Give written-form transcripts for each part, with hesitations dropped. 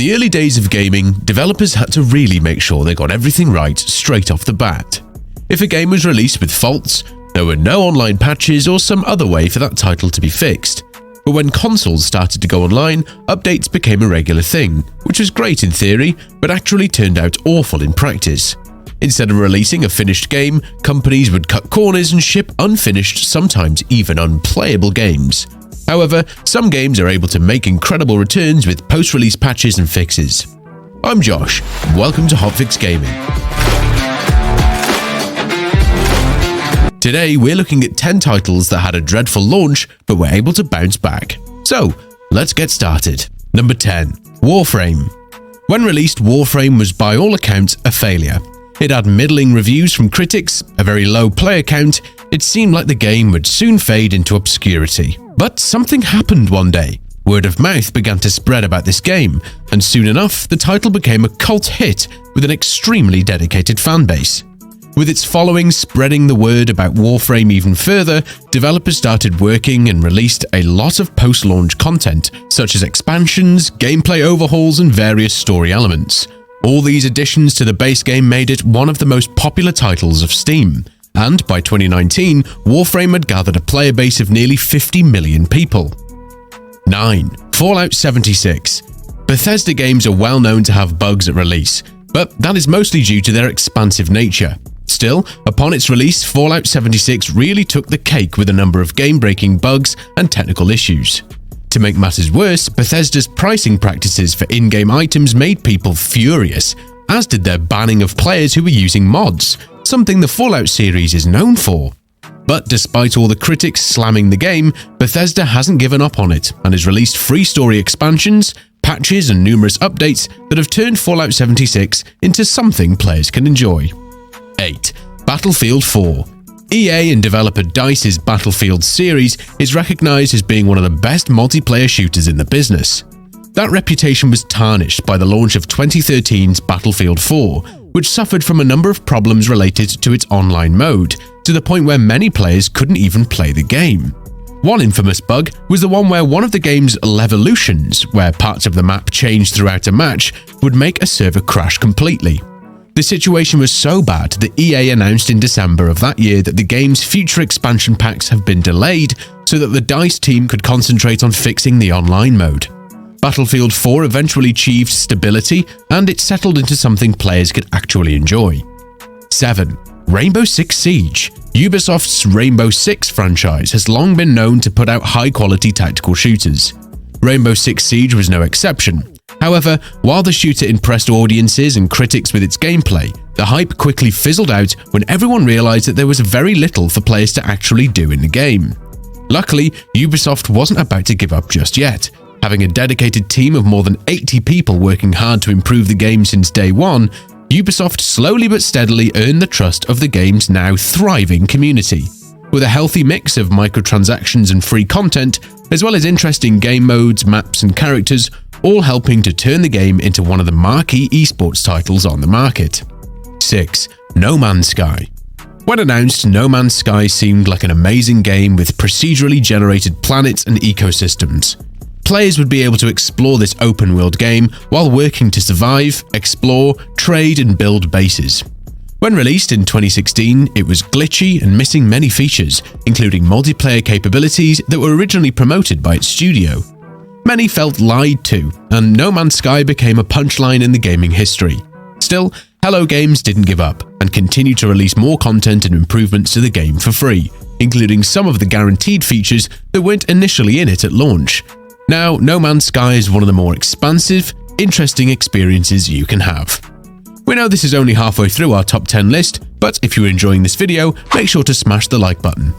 the early days of gaming, developers had to really make sure they got everything right straight off the bat. If a game was released with faults, there were no online patches or some other way for that title to be fixed. But when consoles started to go online, updates became a regular thing, which was great in theory, but actually turned out awful in practice. Instead of releasing a finished game, companies would cut corners and ship unfinished, sometimes even unplayable games. However, some games are able to make incredible returns with post-release patches and fixes. I'm Josh, and welcome to HotFix Gaming. Today, we're looking at 10 titles that had a dreadful launch but were able to bounce back. So, let's get started. Number 10. Warframe. When released, Warframe was by all accounts a failure. It had middling reviews from critics, a very low player count. It seemed like the game would soon fade into obscurity. But something happened one day. Word of mouth began to spread about this game, and soon enough, the title became a cult hit with an extremely dedicated fanbase. With its following spreading the word about Warframe even further, developers started working and released a lot of post-launch content, such as expansions, gameplay overhauls, and various story elements. All these additions to the base game made it one of the most popular titles of Steam, and by 2019, Warframe had gathered a player base of nearly 50 million people. 9. Fallout 76. Bethesda games are well known to have bugs at release, but that is mostly due to their expansive nature. Still, upon its release, Fallout 76 really took the cake with a number of game-breaking bugs and technical issues. To make matters worse, Bethesda's pricing practices for in-game items made people furious, as did their banning of players who were using mods, something the Fallout series is known for. But despite all the critics slamming the game, Bethesda hasn't given up on it and has released free story expansions, patches and numerous updates that have turned Fallout 76 into something players can enjoy. 8. Battlefield 4. EA and developer DICE's Battlefield series is recognized as being one of the best multiplayer shooters in the business. That reputation was tarnished by the launch of 2013's Battlefield 4, which suffered from a number of problems related to its online mode, to the point where many players couldn't even play the game. One infamous bug was the one where one of the game's levolutions, where parts of the map changed throughout a match, would make a server crash completely. The situation was so bad that EA announced in December of that year that the game's future expansion packs have been delayed so that the DICE team could concentrate on fixing the online mode. Battlefield 4 eventually achieved stability and it settled into something players could actually enjoy. 7. Rainbow Six Siege. Ubisoft's Rainbow Six franchise has long been known to put out high-quality tactical shooters. Rainbow Six Siege was no exception. However, while the shooter impressed audiences and critics with its gameplay, the hype quickly fizzled out when everyone realized that there was very little for players to actually do in the game. Luckily, Ubisoft wasn't about to give up just yet. Having a dedicated team of more than 80 people working hard to improve the game since day one, Ubisoft slowly but steadily earned the trust of the game's now thriving community. With a healthy mix of microtransactions and free content, as well as interesting game modes, maps and characters, all helping to turn the game into one of the marquee esports titles on the market. 6. No Man's Sky. When announced, No Man's Sky seemed like an amazing game with procedurally generated planets and ecosystems. Players would be able to explore this open-world game while working to survive, explore, trade and build bases. When released in 2016, it was glitchy and missing many features, including multiplayer capabilities that were originally promoted by its studio. Many felt lied to, and No Man's Sky became a punchline in the gaming history. Still, Hello Games didn't give up and continued to release more content and improvements to the game for free, including some of the guaranteed features that weren't initially in it at launch. Now, No Man's Sky is one of the more expansive, interesting experiences you can have. We know this is only halfway through our top 10 list, but if you're enjoying this video, make sure to smash the like button.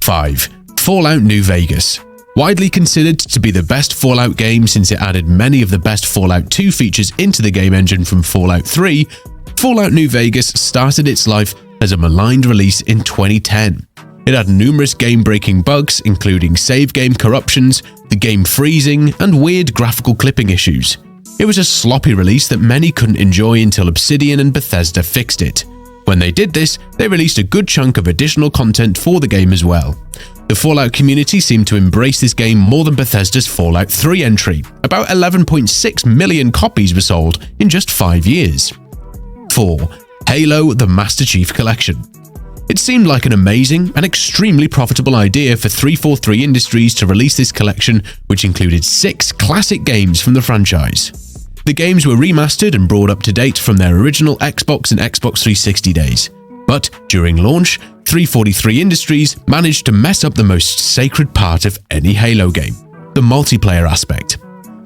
5. Fallout New Vegas. Widely considered to be the best Fallout game since it added many of the best Fallout 2 features into the game engine from Fallout 3, Fallout New Vegas started its life as a maligned release in 2010. It had numerous game-breaking bugs, including save game corruptions, the game freezing, and weird graphical clipping issues. It was a sloppy release that many couldn't enjoy until Obsidian and Bethesda fixed it. When they did this, they released a good chunk of additional content for the game as well. The Fallout community seemed to embrace this game more than Bethesda's Fallout 3 entry. About 11.6 million copies were sold in just 5 years. 4. Halo: The Master Chief Collection. It seemed like an amazing and extremely profitable idea for 343 Industries to release this collection, which included 6 classic games from the franchise. The games were remastered and brought up to date from their original Xbox and Xbox 360 days. But during launch, 343 Industries managed to mess up the most sacred part of any Halo game: the multiplayer aspect.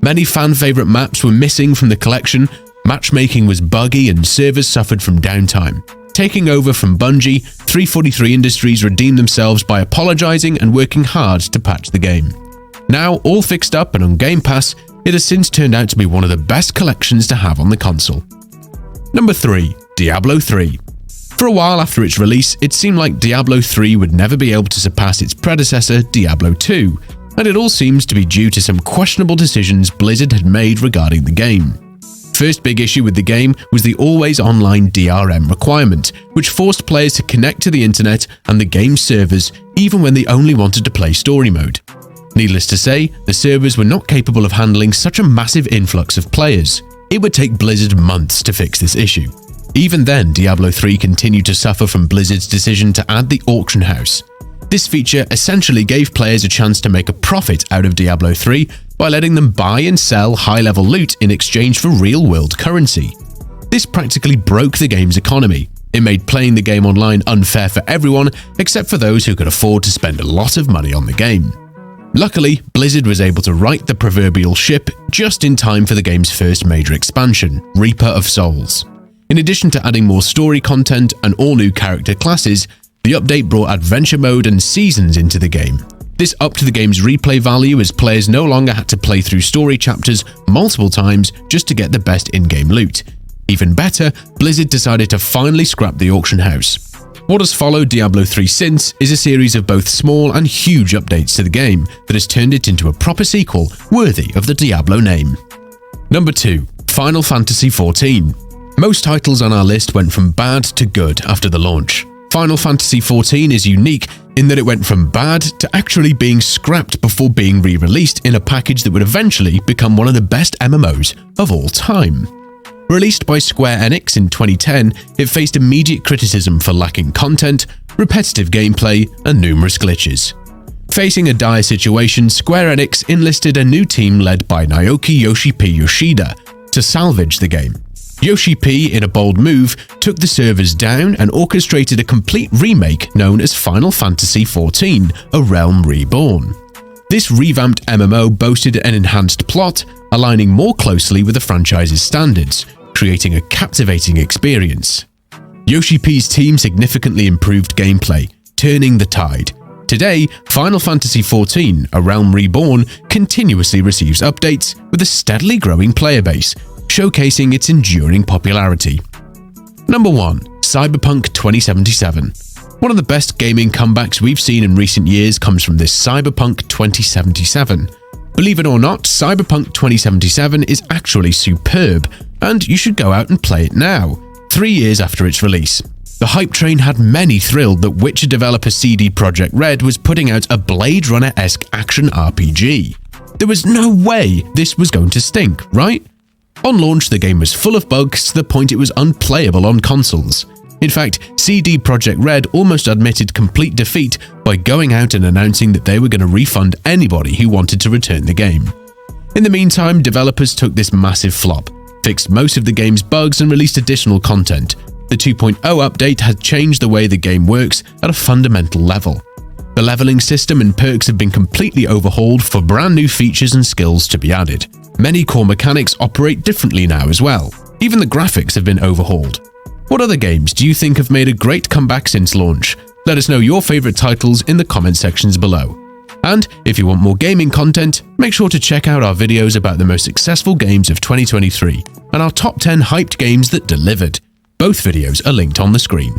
Many fan-favorite maps were missing from the collection, matchmaking was buggy, and servers suffered from downtime. Taking over from Bungie, 343 Industries redeemed themselves by apologizing and working hard to patch the game. Now, all fixed up and on Game Pass, it has since turned out to be one of the best collections to have on the console. Number 3. Diablo 3. For a while after its release, it seemed like Diablo 3 would never be able to surpass its predecessor, Diablo 2, and it all seems to be due to some questionable decisions Blizzard had made regarding the game. First big issue with the game was the always online DRM requirement, which forced players to connect to the internet and the game's servers even when they only wanted to play story mode. Needless to say, the servers were not capable of handling such a massive influx of players. It would take Blizzard months to fix this issue. Even then, Diablo 3 continued to suffer from Blizzard's decision to add the auction house. This feature essentially gave players a chance to make a profit out of Diablo 3 by letting them buy and sell high-level loot in exchange for real-world currency. This practically broke the game's economy. It made playing the game online unfair for everyone except for those who could afford to spend a lot of money on the game. Luckily, Blizzard was able to right the proverbial ship just in time for the game's first major expansion, Reaper of Souls. In addition to adding more story content and all new character classes, the update brought adventure mode and seasons into the game. This upped the game's replay value as players no longer had to play through story chapters multiple times just to get the best in-game loot. Even better, Blizzard decided to finally scrap the auction house. What has followed Diablo 3 since is a series of both small and huge updates to the game that has turned it into a proper sequel worthy of the Diablo name. Number 2. Final Fantasy XIV. Most titles on our list went from bad to good after the launch. Final Fantasy XIV is unique in that it went from bad to actually being scrapped before being re-released in a package that would eventually become one of the best MMOs of all time. Released by Square Enix in 2010, it faced immediate criticism for lacking content, repetitive gameplay, and numerous glitches. Facing a dire situation, Square Enix enlisted a new team led by Naoki Yoshi-P Yoshida to salvage the game. Yoshi-P, in a bold move, took the servers down and orchestrated a complete remake known as Final Fantasy XIV: A Realm Reborn. This revamped MMO boasted an enhanced plot, aligning more closely with the franchise's standards, creating a captivating experience. Yoshi-P's team significantly improved gameplay, turning the tide. Today, Final Fantasy XIV: A Realm Reborn continuously receives updates with a steadily growing player base, showcasing its enduring popularity. Number 1. Cyberpunk 2077. One of the best gaming comebacks we've seen in recent years comes from this Cyberpunk 2077. Believe it or not, Cyberpunk 2077 is actually superb, and you should go out and play it now, 3 years after its release. The hype train had many thrilled that Witcher developer CD Projekt Red was putting out a Blade Runner-esque action RPG. There was no way this was going to stink, right? On launch, the game was full of bugs to the point it was unplayable on consoles. In fact, CD Projekt Red almost admitted complete defeat by going out and announcing that they were going to refund anybody who wanted to return the game. In the meantime, developers took this massive flop, fixed most of the game's bugs and released additional content. The 2.0 update had changed the way the game works at a fundamental level. The leveling system and perks have been completely overhauled for brand new features and skills to be added. Many core mechanics operate differently now as well. Even the graphics have been overhauled. What other games do you think have made a great comeback since launch? Let us know your favorite titles in the comment sections below. And if you want more gaming content, make sure to check out our videos about the most successful games of 2023 and our top 10 hyped games that delivered. Both videos are linked on the screen.